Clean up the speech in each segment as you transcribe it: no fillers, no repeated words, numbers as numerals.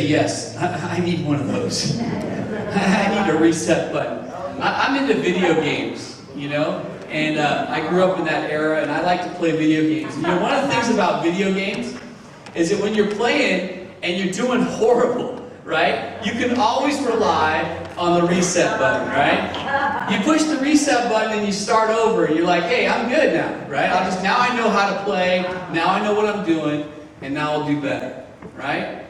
say yes. I need one of those. I need a reset button. I'm into video games, and I grew up in that era, and I like to play video games. And one of the things about video games is that when you're playing and you're doing horrible, right? You can always rely on the reset button, right? You push the reset button and you start over. And you're like, hey, I'm good now, right? Now I know how to play. Now I know what I'm doing, and now I'll do better, right?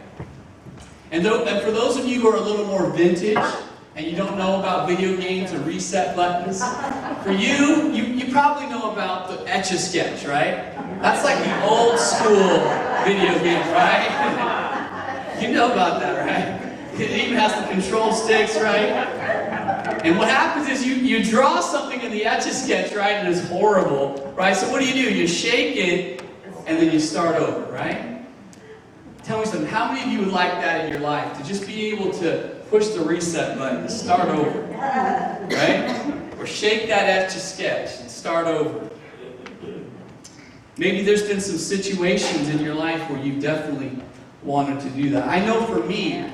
And for those of you who are a little more vintage and you don't know about video games or reset buttons, for you probably know about the Etch-a-Sketch, right? That's like the old school video game, right? You know about that, right? It even has the control sticks, right? And what happens is you draw something in the Etch-a-Sketch, right, and it's horrible, right? So what do? You shake it, and then you start over, right? Tell me something. How many of you would like that in your life? To just be able to push the reset button and start over, right? Or shake that Etch-a-Sketch and start over. Maybe there's been some situations in your life where you definitely wanted to do that. I know for me,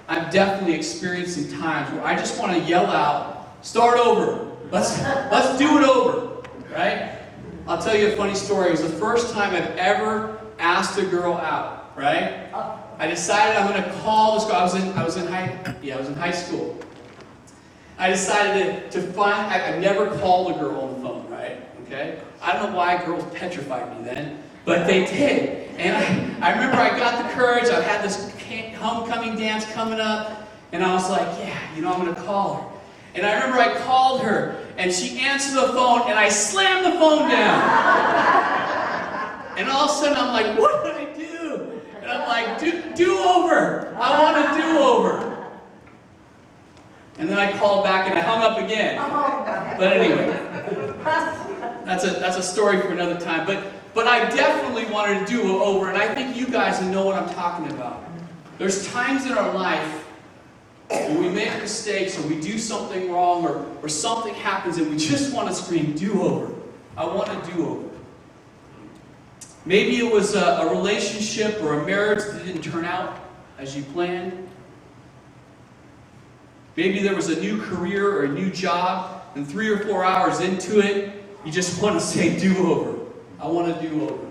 I've definitely experienced some times where I just want to yell out, start over. Let's do it over, right? I'll tell you a funny story. It was the first time I've ever asked a girl out, right? I decided I'm going to call this girl. I was in high school. I decided to find. I've never called a girl on the phone, right? Okay. I don't know why girls petrified me then, but they did. And I remember I got the courage. I had this homecoming dance coming up, and I was like, yeah, I'm going to call her. And I remember I called her, and she answered the phone, and I slammed the phone down. And all of a sudden, I'm like, what did I do? And I'm like, do over. I want a do-over. And then I called back, and I hung up again. But anyway, that's a story for another time. But I definitely wanted to do over, and I think you guys know what I'm talking about. There's times in our life when we make mistakes or we do something wrong or something happens and we just want to scream, do over. I want to do over. Maybe it was a relationship or a marriage that didn't turn out as you planned. Maybe there was a new career or a new job, and 3 or 4 hours into it, you just want to say do over. I want to do over.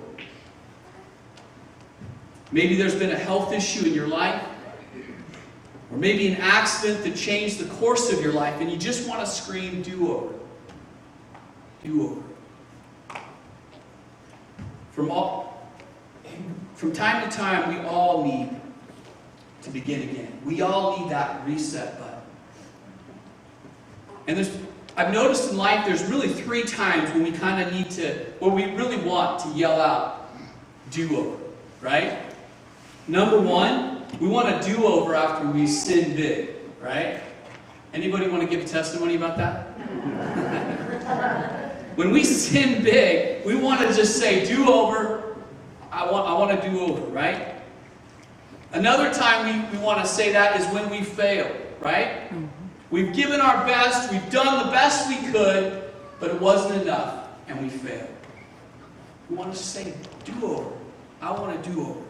Maybe there's been a health issue in your life, or maybe an accident that changed the course of your life, and you just want to scream, do over. Do over. From time to time, we all need to begin again. We all need that reset button. And I've noticed in life there's really 3 times when we kind of need to, when we really want to yell out, do over, right? Number 1, we want a do-over after we sin big, right? Anybody want to give a testimony about that? When we sin big, we want to just say do-over. I want to do over, right? Another time we want to say that is when we fail, right? We've given our best, we've done the best we could, but it wasn't enough, and we failed. We want to say do-over. I want to do over.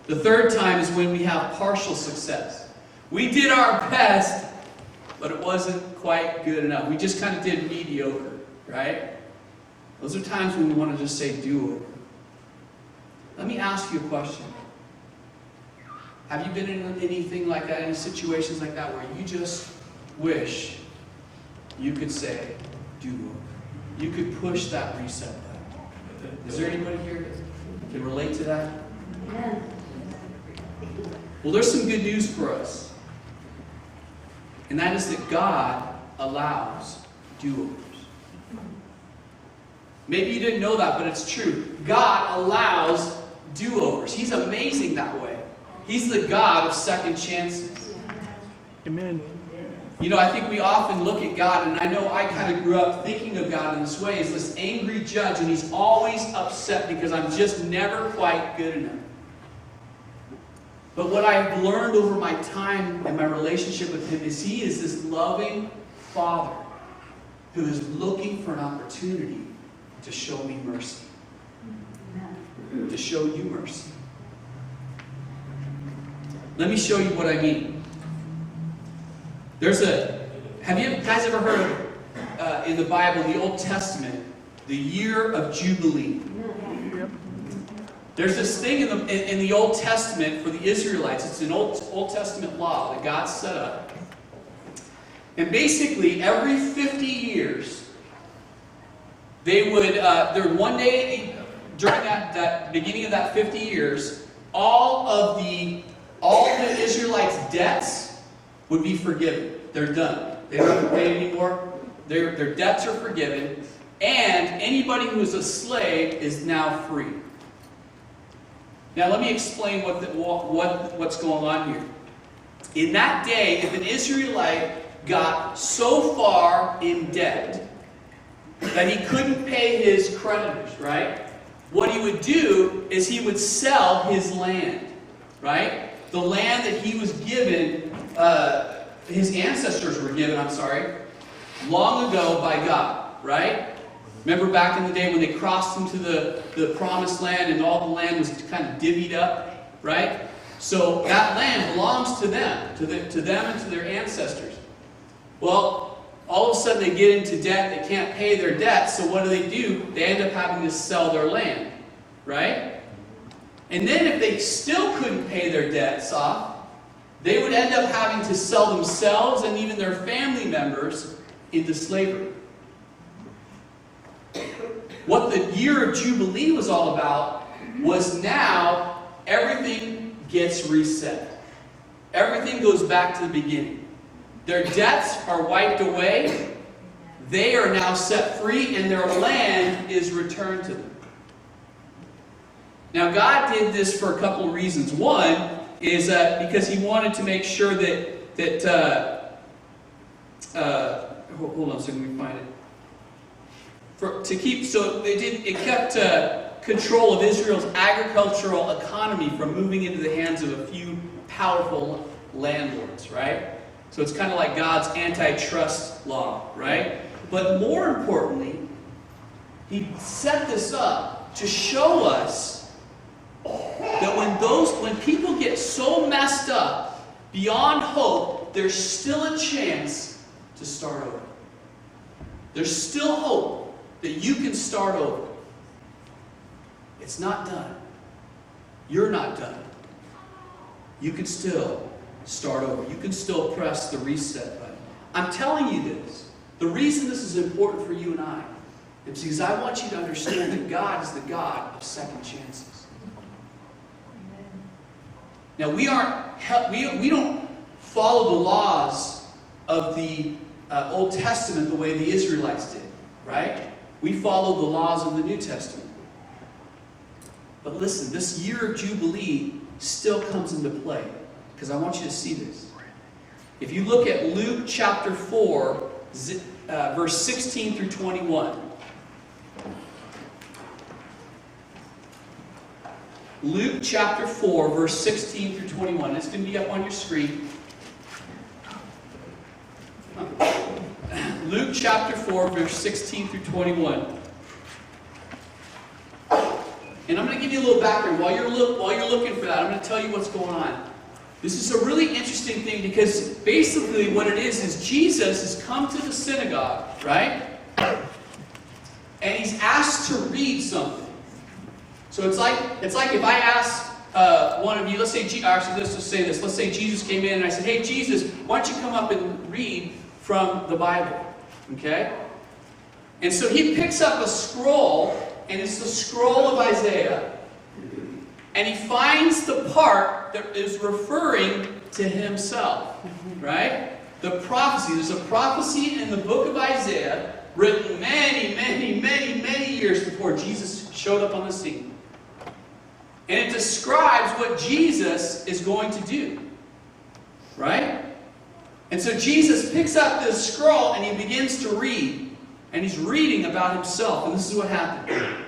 The third time is when we have partial success. We did our best, but it wasn't quite good enough. We just kind of did mediocre, right? Those are times when we want to just say do over. Let me ask you a question. Have you been in anything like that, any situations like that, where you just wish you could say do over? You could push that reset button. Is there anybody here that can relate to that? Yeah. Well, there's some good news for us. And that is that God allows do-overs. Maybe you didn't know that, but it's true. God allows do-overs. He's amazing that way. He's the God of second chances. Amen. I think we often look at God, and I know I kind of grew up thinking of God in this way, as this angry judge, and He's always upset because I'm just never quite good enough. But what I've learned over my time and my relationship with Him is He is this loving Father who is looking for an opportunity to show me mercy. To show you mercy. Let me show you what I mean. Have you guys ever heard of, in the Bible, the Old Testament, the year of Jubilee? There's this thing in the Old Testament for the Israelites. It's an Old Testament law that God set up. And basically, every 50 years, they would, one day during that beginning of that 50 years, all the Israelites' debts would be forgiven. They're done. They don't have to pay anymore. Their debts are forgiven. And anybody who is a slave is now free. Now let me explain what's going on here. In that day, if an Israelite got so far in debt that he couldn't pay his creditors, right? What he would do is he would sell his land, right? The land that he was given, his ancestors were given, long ago by God, right? Remember back in the day when they crossed into the promised land and all the land was kind of divvied up, right? So that land belongs to them, to them and to their ancestors. Well, all of a sudden they get into debt, they can't pay their debt, so what do? They end up having to sell their land, right? And then if they still couldn't pay their debts off, they would end up having to sell themselves and even their family members into slavery. What the year of Jubilee was all about was now everything gets reset. Everything goes back to the beginning. Their debts are wiped away. They are now set free and their land is returned to them. Now God did this for a couple of reasons. One is because He wanted to make sure that hold on a second, let me find it. It kept control of Israel's agricultural economy from moving into the hands of a few powerful landlords, right? So it's kind of like God's antitrust law, right? But more importantly, He set this up to show us that when people get so messed up beyond hope, there's still a chance to start over. There's still hope that you can start over. It's not done. You're not done. You can still start over. You can still press the reset button. I'm telling you this. The reason this is important for you and I is because I want you to understand that God is the God of second chances. Now we don't follow the laws of the Old Testament the way the Israelites did, right? We follow the laws of the New Testament. But listen, this year of Jubilee still comes into play, because I want you to see this. If you look at Luke chapter 4, verse 16 through 21. Luke chapter 4, verse 16 through 21. It's going to be up on your screen. Luke chapter 4, verse 16 through 21. And I'm going to give you a little background. While you're looking for that, I'm going to tell you what's going on. This is a really interesting thing because basically what it is Jesus has come to the synagogue, right? And he's asked to read something. So it's like if I asked one of you, let's say Jesus came in and I said, hey Jesus, why don't you come up and read from the Bible? Okay? And so he picks up a scroll, and it's the scroll of Isaiah, and he finds the part that is referring to himself, right? The prophecy. There's a prophecy in the book of Isaiah written many years before Jesus showed up on the scene. And it describes what Jesus is going to do, right? And so Jesus picks up this scroll and he begins to read. And he's reading about himself. And this is what happened.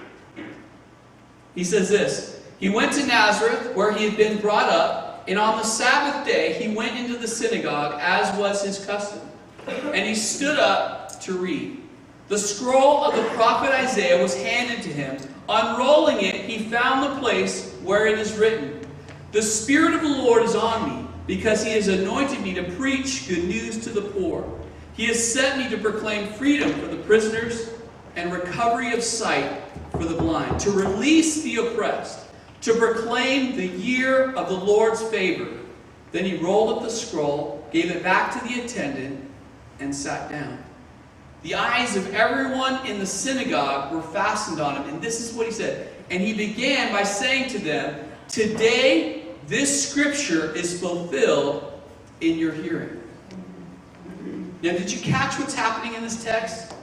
He says this. He went to Nazareth, where he had been brought up. And on the Sabbath day, he went into the synagogue, as was his custom. And he stood up to read. The scroll of the prophet Isaiah was handed to him. Unrolling it, he found the place where it is written, "The Spirit of the Lord is on me, because he has anointed me to preach good news to the poor. He has sent me to proclaim freedom for the prisoners and recovery of sight for the blind, to release the oppressed, to proclaim the year of the Lord's favor. Then he rolled up the scroll, gave it back to the attendant, and sat down. The eyes of everyone in the synagogue were fastened on him. And this is what he said. And he began by saying to them, "Today this scripture is fulfilled in your hearing." Now, did you catch what's happening in this text?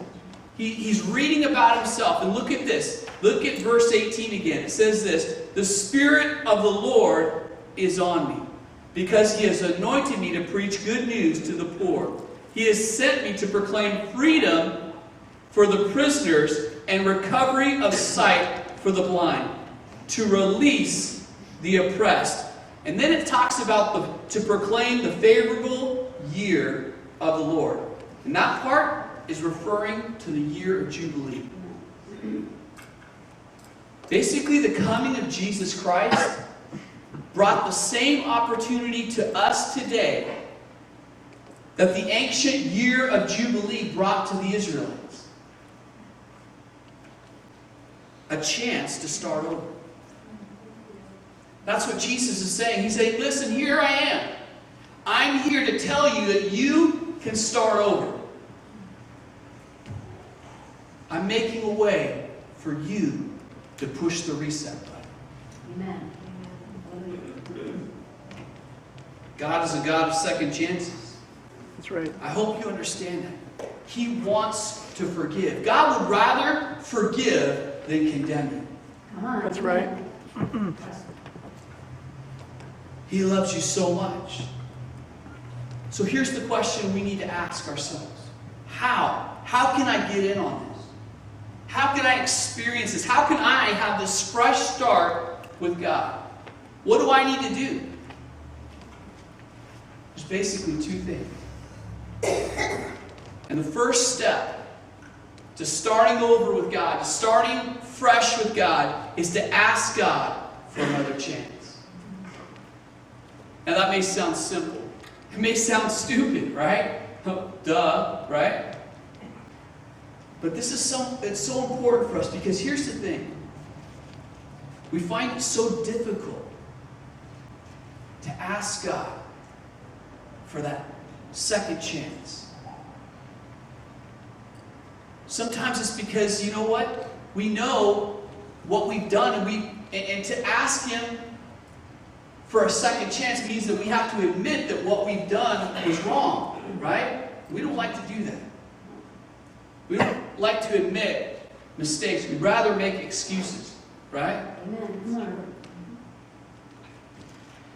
He's reading about himself. And look at this. Look at verse 18 again. It says this: "The Spirit of the Lord is on me, because he has anointed me to preach good news to the poor. He has sent me to proclaim freedom for the prisoners and recovery of sight for the blind, to release the oppressed." And then it talks about to proclaim the favorable year of the Lord. And that part is referring to the year of Jubilee. Basically, the coming of Jesus Christ brought the same opportunity to us today that the ancient year of Jubilee brought to the Israelites. A chance to start over. That's what Jesus is saying. He's saying, listen, here I am. I'm here to tell you that you can start over. I'm making a way for you to push the reset button. Amen. God is a God of second chances. That's right. I hope you understand that. He wants to forgive. God would rather forgive than condemn you. Come on. That's right. He loves you so much. So here's the question we need to ask ourselves. How? How can I get in on this? How can I experience this? How can I have this fresh start with God? What do I need to do? There's basically two things. And the first step to starting over with God, to starting fresh with God, is to ask God for another chance. Now that may sound simple. It may sound stupid, right? Duh, right? But this is it's so important for us, because here's the thing. We find it so difficult to ask God for that second chance. Sometimes it's because, you know what? We know what we've done, and to ask Him for a second chance means that we have to admit that what we've done was wrong, right? We don't like to do that. We don't like to admit mistakes. We'd rather make excuses, right? Amen.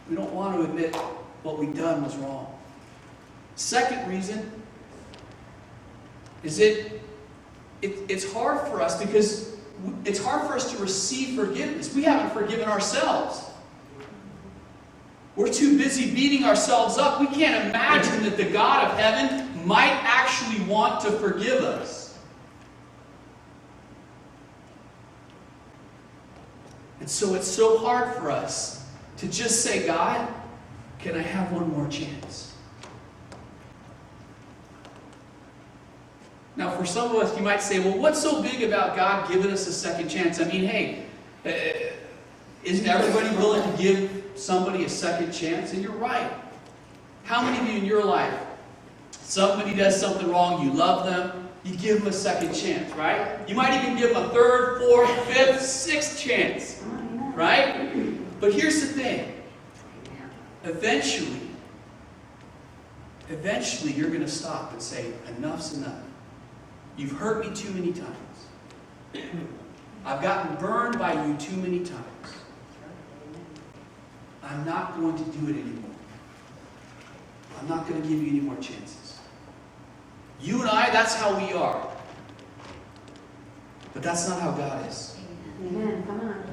We don't want to admit what we've done was wrong. Second reason is it's hard for us because it's hard for us to receive forgiveness. We haven't forgiven ourselves. We're too busy beating ourselves up. We can't imagine that the God of heaven might actually want to forgive us. And so it's so hard for us to just say, God, can I have one more chance? Now, for some of us, you might say, well, what's so big about God giving us a second chance? I mean, hey, isn't everybody willing to give somebody a second chance? And you're right. How many of you in your life, somebody does something wrong, you love them, you give them a second chance, right? You might even give them a third, fourth, fifth, sixth chance, right? But here's the thing. Eventually, you're going to stop and say, enough's enough. You've hurt me too many times. I've gotten burned by you too many times. I'm not going to do it anymore. I'm not going to give you any more chances. You and I, that's how we are. But that's not how God is. Amen. Come on.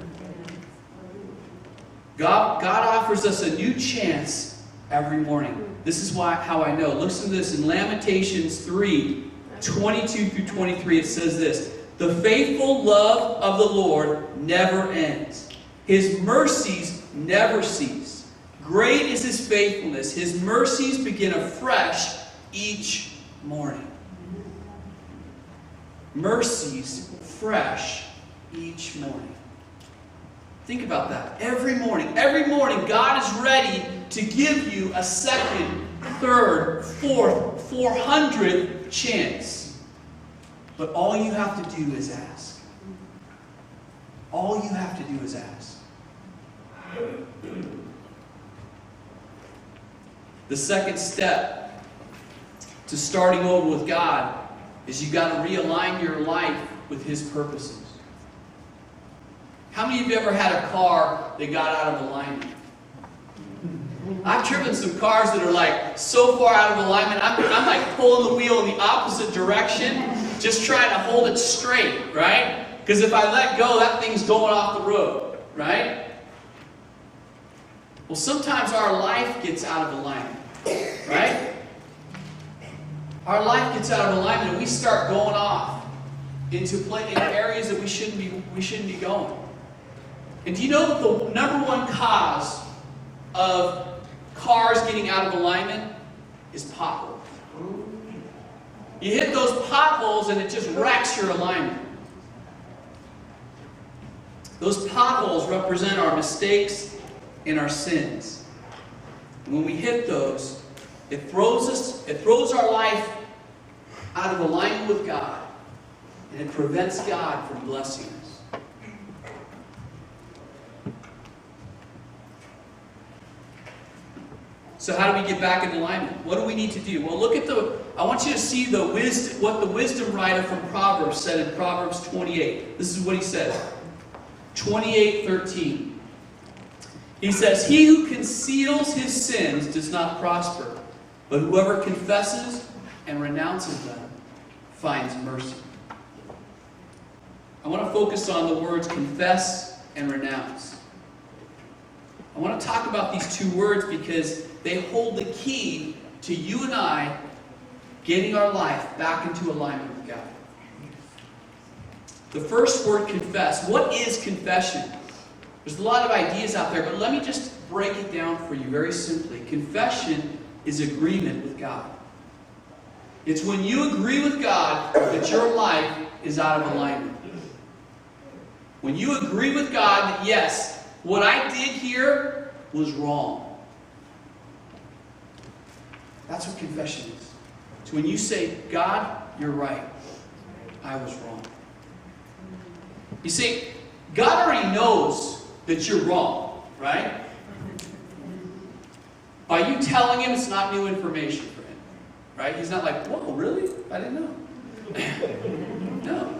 God offers us a new chance every morning. This is how I know. Listen to this. In Lamentations 3:22-23, it says this: "The faithful love of the Lord never ends. His mercies never cease. Great is his faithfulness. His mercies begin afresh each morning. Mercies fresh each morning. Think about that. Every morning, God is ready to give you a second, third, fourth, 400th chance. But all you have to do is ask. All you have to do is ask. The second step to starting over with God is you got to realign your life with his purposes. How many of you ever had a car that got out of alignment? I've driven some cars that are like so far out of alignment, I'm like pulling the wheel in the opposite direction, just trying to hold it straight, right? Because if I let go, that thing's going off the road, right? Well, sometimes our life gets out of alignment, right? Our life gets out of alignment and we start going off into areas that we shouldn't be going. And do you know that the number one cause of cars getting out of alignment is potholes? You hit those potholes and it just wrecks your alignment. Those potholes represent our mistakes and our sins. And when we hit those, it throws our life out of alignment with God, and it prevents God from blessing us. So how do we get back in alignment? What do we need to do? Well, I want you to see what the wisdom writer from Proverbs said in Proverbs 28. This is what he says. 28:13. He says, "He who conceals his sins does not prosper, but whoever confesses and renounces them finds mercy." I want to focus on the words confess and renounce. I want to talk about these two words because they hold the key to you and I getting our life back into alignment with God. The first word, confess. What is confession? There's a lot of ideas out there, but let me just break it down for you very simply. Confession is agreement with God. It's when you agree with God that your life is out of alignment. When you agree with God that, yes, what I did here was wrong. That's what confession is. It's when you say, God, you're right. I was wrong. You see, God already knows that you're wrong, right? By you telling him, it's not new information for him, right? He's not like, whoa, really? I didn't know. No.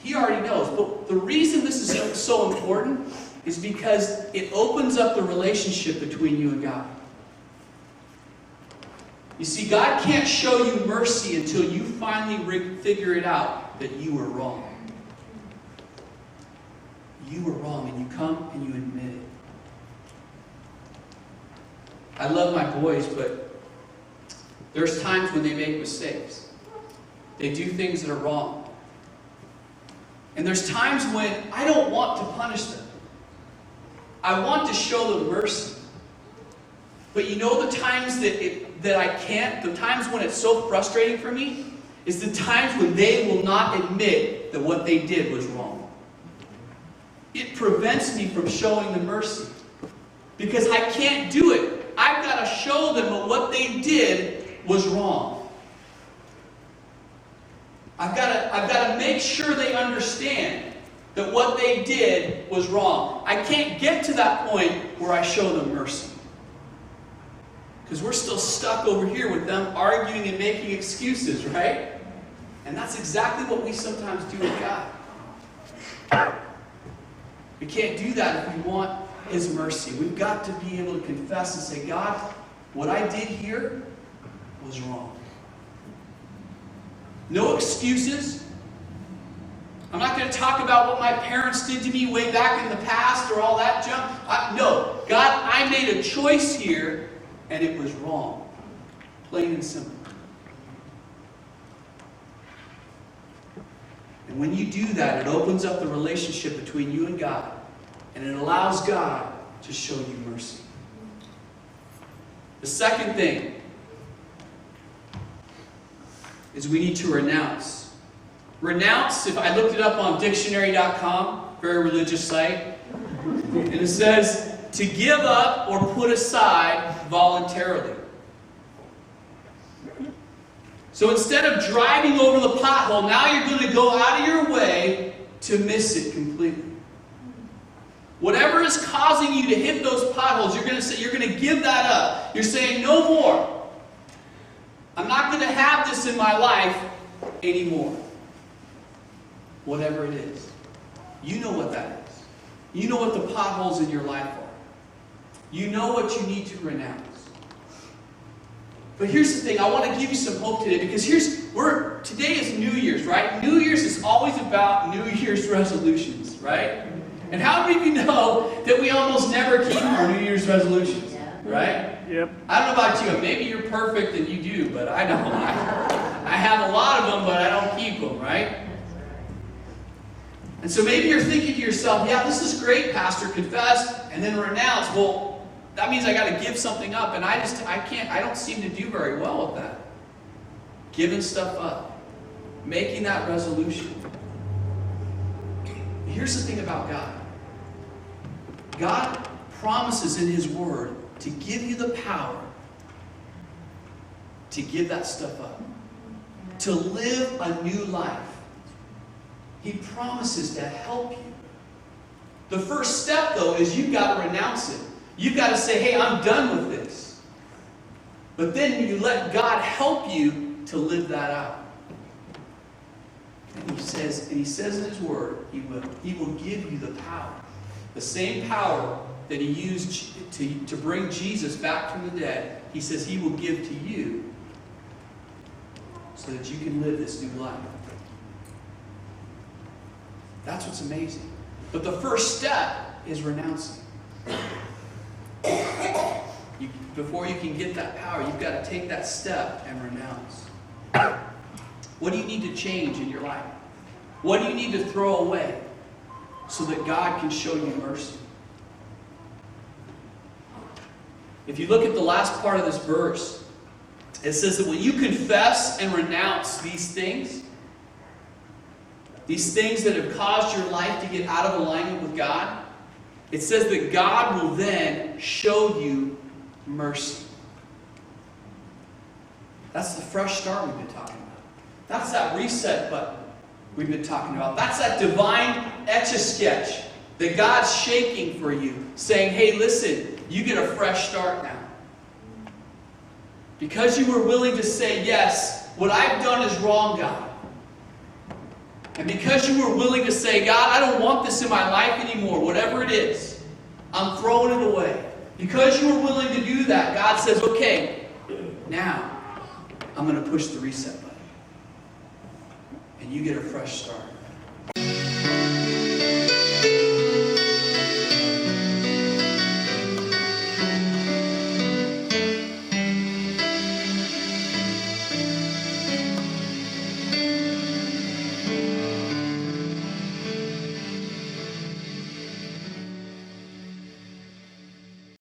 He already knows. But the reason this is so important is because it opens up the relationship between you and God. You see, God can't show you mercy until you finally figure it out that you were wrong. You were wrong, and you come and you admit it. I love my boys, but there's times when they make mistakes. They do things that are wrong. And there's times when I don't want to punish them. I want to show them mercy. But you know the times that I can't, the times when it's so frustrating for me, is the times when they will not admit that what they did was wrong. It prevents me from showing them mercy. Because I can't do it. I've got to show them that what they did was wrong. I've got to make sure they understand that what they did was wrong. I can't get to that point where I show them mercy. Because we're still stuck over here with them arguing and making excuses, right? And that's exactly what we sometimes do with God. We can't do that if we want his mercy. We've got to be able to confess and say, God, what I did here was wrong. No excuses. I'm not going to talk about what my parents did to me way back in the past or all that junk. No, God, I made a choice here and it was wrong. Plain and simple. And when you do that, it opens up the relationship between you and God. And it allows God to show you mercy. The second thing is we need to renounce. Renounce, if I looked it up on dictionary.com, very religious site, and it says to give up or put aside voluntarily. So instead of driving over the pothole, now you're going to go out of your way to miss it completely. Whatever is causing you to hit those potholes, you're going to give that up. You're saying, no more. I'm not going to have this in my life anymore. Whatever it is. You know what that is. You know what the potholes in your life are. You know what you need to renounce. But here's the thing, I want to give you some hope today, because today is New Year's, right? New Year's is always about New Year's resolutions, right? And how many of you know that we almost never keep our New Year's resolutions, right? Yep. I don't know about you, maybe you're perfect and you do, but I don't. I have a lot of them, but I don't keep them, right? And so maybe you're thinking to yourself, yeah, this is great, Pastor, confess and then renounce. Well, that means I got to give something up, and I don't seem to do very well with that. Giving stuff up. Making that resolution. Here's the thing about God. God promises in His Word to give you the power to give that stuff up. To live a new life. He promises to help you. The first step, though, is you've got to renounce it. You've got to say, hey, I'm done with this. But then you let God help you to live that out. And He says in His Word, He will give you the power. The same power that He used to bring Jesus back from the dead, He says He will give to you so that you can live this new life. That's what's amazing. But the first step is renouncing. Before you can get that power, you've got to take that step and renounce. What do you need to change in your life? What do you need to throw away so that God can show you mercy? If you look at the last part of this verse, it says that when you confess and renounce these things that have caused your life to get out of alignment with God, it says that God will then show you mercy. That's the fresh start we've been talking about. That's that reset button we've been talking about. That's that divine Etch-a-Sketch that God's shaking for you, saying, hey, listen, you get a fresh start now. Because you were willing to say, yes, what I've done is wrong, God. And because you were willing to say, God, I don't want this in my life anymore, whatever it is, I'm throwing it away. Because you were willing to do that, God says, okay, now I'm going to push the reset button. And you get a fresh start.